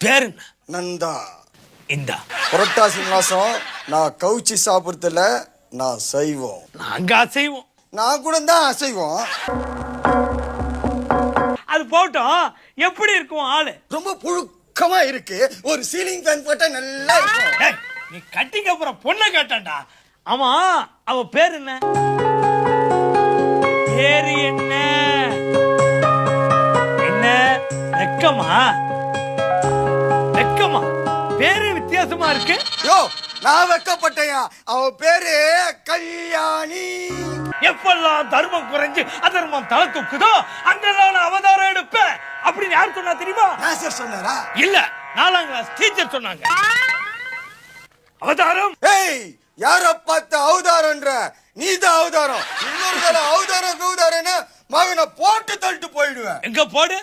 பேரு நந்தா. இந்தா புரட்டாசி மாசம் நான் கவுச்சி சாப்பிடுறதுல நான் சைவம். நாங்க அசைவோம். நான் கூட தான் அசைவம். அது போட்டோம். எப்படி இருக்கும் ஆளு? ரொம்ப புழுக்கமா இருக்கு. ஒரு சீலிங் ஃபேன் போட்டா நல்லா இருக்கும். டேய், நீ கட்டிக்க அப்புறம் பொண்ணை கேட்டான்டா. ஆமா, அவ பேர் என்ன? பேரு என்ன? என்ன வெக்கமா? வெக்கமா? பேரு வித்தியாசமா இருக்கு. யோ, நான் வெக்கப்பட்டேயா. அவ பேரு கல்யாணி. எப்பெல்லாம் தர்மம் குறைஞ்சு அதர்மம் தலை தூக்குதோ அங்கெல்லாம் நான் அவதாரம் எடுப்பேன் அப்படின்னு யார் சொன்னா தெரியுமா? நாசர் சொன்னாரா? இல்ல, 4ஆம் கிளாஸ் டீச்சர் சொன்னாங்க. அவதாரம். ஏய், யார பார்த்து அவதாரம்ன்ற? நீதான் அவதாரம். இன்னொரு தடவை அவதாரம் மகனை போட்டு தள்ளிட்டு போயிடுவேன். எங்க போடு.